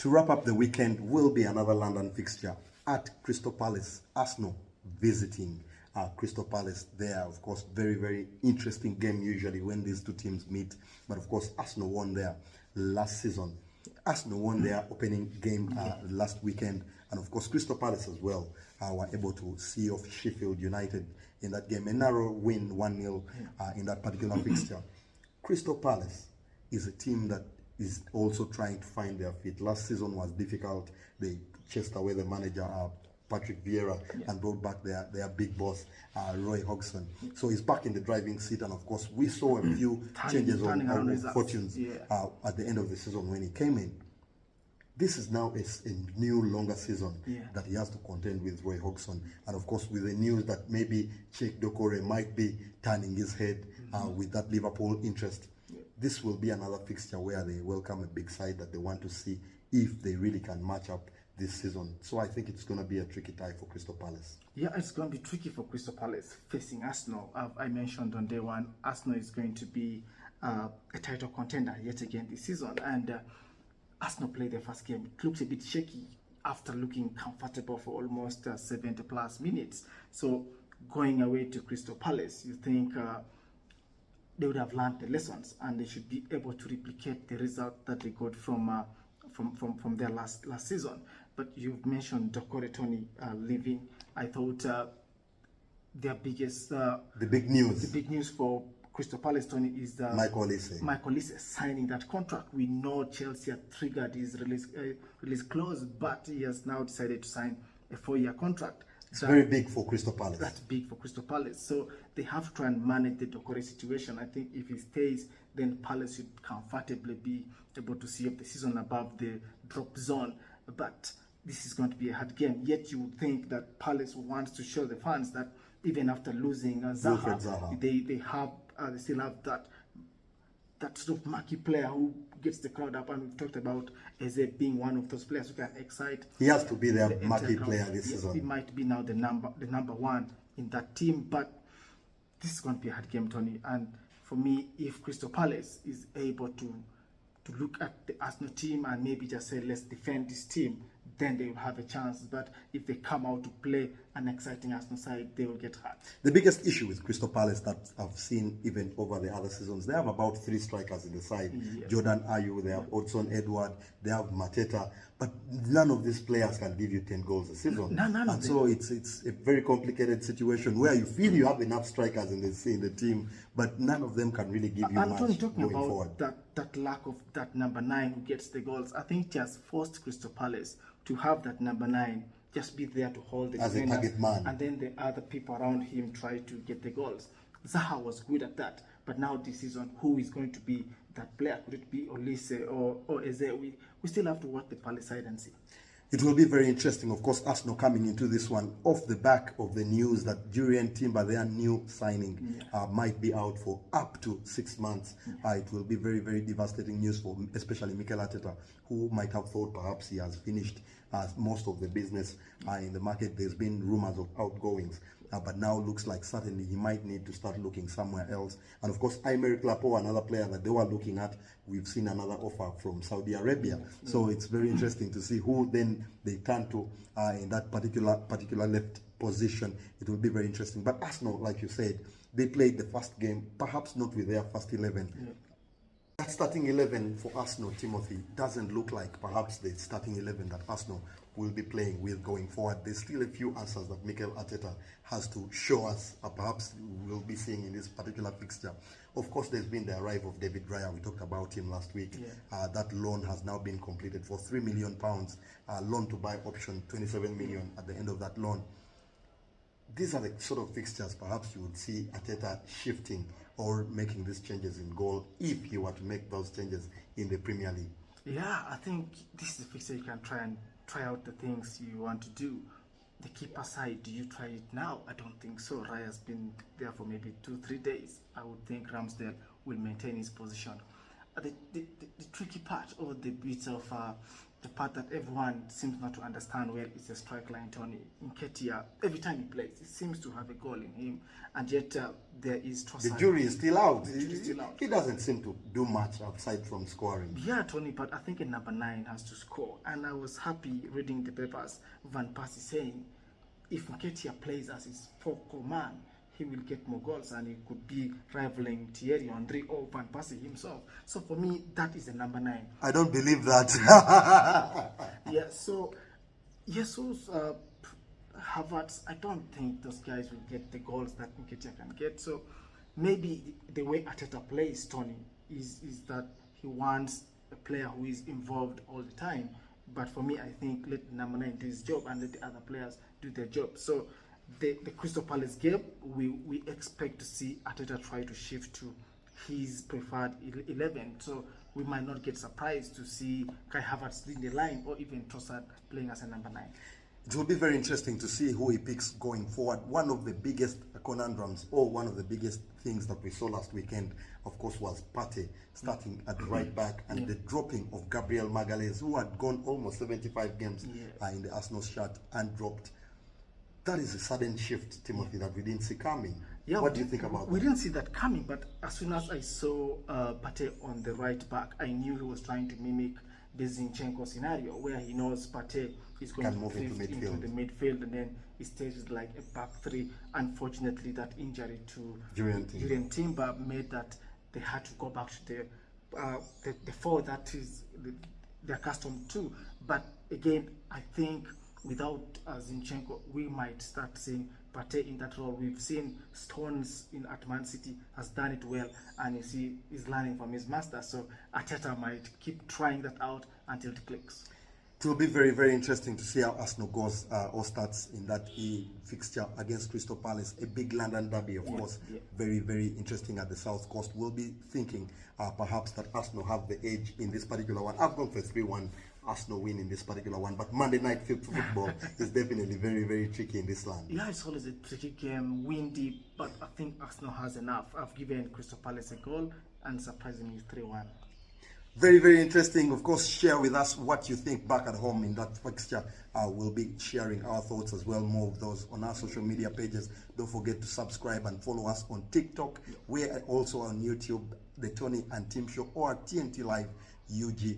To wrap up the weekend will be another London fixture at Crystal Palace. Arsenal visiting Crystal Palace there. Of course, very, very interesting game usually when these two teams meet. But of course, Arsenal won there last season. Arsenal won their opening game last weekend. And of course, Crystal Palace as well were able to see off Sheffield United in that game. A narrow win, 1-0 in that particular fixture. Crystal Palace is a team that is also trying to find their feet. Last season was difficult. They chased away the manager, Patrick Vieira, and brought back their big boss, Roy Hodgson. So he's back in the driving seat, and of course, we saw a few changes on fortunes at the end of the season when he came in. This is now a new, longer season that he has to contend with Roy Hodgson. And of course, with the news that maybe Cheikh Doucouré might be turning his head with that Liverpool interest, this will be another fixture where they welcome a big side that they want to see if they really can match up this season. So I think it's going to be a tricky tie for Crystal Palace. Yeah, it's going to be tricky for Crystal Palace facing Arsenal. I mentioned on day one, Arsenal is going to be a title contender yet again this season. And Arsenal played their first game. It looks a bit shaky after looking comfortable for almost 70 plus minutes. So going away to Crystal Palace, you think they would have learned the lessons and they should be able to replicate the result that they got from their last season. But you've mentioned Doucouré, Tony, leaving. I thought their biggest the big news for Crystal Palace, Tony, is Michael Olise signing that contract. We know Chelsea had triggered his release clause, but he has now decided to sign a 4-year contract. It's very big for Crystal Palace. That's big for Crystal Palace. So they have to try and manage the Doucouré situation. I think if he stays, then Palace should comfortably be able to see up the season above the drop zone. But this is going to be a hard game. Yet you would think that Palace wants to show the fans that even after losing Zaha, they still have that sort of marquee player who gets the crowd up, and we've talked about Eze being one of those players who can excite. He has to be their marquee player this season. He might be now the number one in that team, but this is going to be a hard game, Tony. And for me, if Crystal Palace is able to look at the Arsenal team and maybe just say, let's defend this team, then they will have a chance. But if they come out to play an exciting Arsenal side, they will get hurt. The biggest issue with Crystal Palace that I've seen even over the other seasons, they have about 3 strikers in the side. Yes. Jordan Ayew, they have Hudson Edward, they have Mateta, but none of these players can give you 10 goals a season. None of them. So it's a very complicated situation where you feel you have enough strikers in the team, but none of them can really give you much talking going about forward. That lack of that number 9 who gets the goals, I think it has forced Crystal Palace to have that number 9 just be there to hold the as a target man, and then the other people around him try to get the goals. Zaha was good at that, but now this season, who is going to be that player? Could it be Olise or Eze? We still have to watch the Palace side and see. It will be very interesting. Of course, Arsenal coming into this one off the back of the news that Jurrien Timber, their new signing, might be out for up to 6 months. It will be very, very devastating news for especially Mikel Arteta, who might have thought perhaps he has finished most of the business in the market. There's been rumors of outgoings, but now looks like certainly he might need to start looking somewhere else. And of course, Aymeric Laporte, another player that they were looking at, we've seen another offer from Saudi Arabia. So it's very interesting to see who then they turn to in that particular left position. It will be very interesting. But Arsenal, like you said, they played the first game, perhaps not with their first 11. That starting 11 for Arsenal, Timothy, doesn't look like perhaps the starting 11 that Arsenal will be playing with going forward. There's still a few answers that Mikel Arteta has to show us, perhaps we'll be seeing in this particular fixture. Of course, there's been the arrival of David Raya. We talked about him last week. That loan has now been completed for £3 million. Loan to buy option, 27 million at the end of that loan. These are the sort of fixtures perhaps you would see Arteta shifting or making these changes in goal if he were to make those changes in the Premier League. Yeah, I think this is a fixture you can try out the things you want to do. The keeper side, do you try it now? I don't think so. Raya's been there for maybe 2-3 days. I would think Ramsdale will maintain his position. The tricky part or the bit of the part that everyone seems not to understand well is the strike line. Tony Nketiah, every time he plays, he seems to have a goal in him, and yet there is The Trossard. jury is still out. jury is still out. He doesn't seem to do much outside from scoring. Yeah, Tony, but I think a number 9 has to score. And I was happy reading the papers, Van Persie saying if Nketiah plays as his focal man, he will get more goals and he could be rivaling Thierry Henry or Van Persie himself. So for me, that is the number 9. I don't believe that. Yeah, so Jesus, Havertz, I don't think those guys will get the goals that Nketiah can get. So maybe the way Arteta plays, Tony, is that he wants a player who is involved all the time. But for me, I think let number 9 do his job and let the other players do their job. So the Crystal Palace game, we expect to see Arteta try to shift to his preferred 11. So we might not get surprised to see Kai Havertz leading the line or even Trossard playing as a number 9. It will be very interesting to see who he picks going forward. One of the biggest conundrums, or one of the biggest things that we saw last weekend, of course, was Partey starting at right back and the dropping of Gabriel Magalhaes, who had gone almost 75 games in the Arsenal shirt and dropped. That is a sudden shift, Timothy, that we didn't see coming. Yeah, what do you think about we that? didn't see that coming, but as soon as I saw Partey on the right back, I knew he was trying to mimic the Zinchenko scenario, where he knows Partey is going Can to move into drift midfield. the midfield, and then he stays with like a back 3. Unfortunately, that injury to Jurrien Timber made that they had to go back to the 4 that is they're accustomed to. But again, I think without Zinchenko, we might start seeing Partey in that role. We've seen Stones at Man City has done it well, and you see he's learning from his master. So Arteta might keep trying that out until it clicks. It will be very, very interesting to see how Arsenal goes or starts in that fixture against Crystal Palace, a big London derby, of course. Very, very interesting at the South Coast. We'll be thinking perhaps that Arsenal have the edge in this particular one. I've gone for 3-1. Arsenal win in this particular one, but Monday night football is definitely very, very tricky in this land. Yeah, it's always a tricky game, windy, but I think Arsenal has enough. I've given Crystal Palace a goal, and surprisingly, 3-1. Very, very interesting. Of course, share with us what you think back at home in that fixture. We'll be sharing our thoughts as well, more of those on our social media pages. Don't forget to subscribe and follow us on TikTok. We're also on YouTube, the Tony and Tim Show, or TNT Live UG.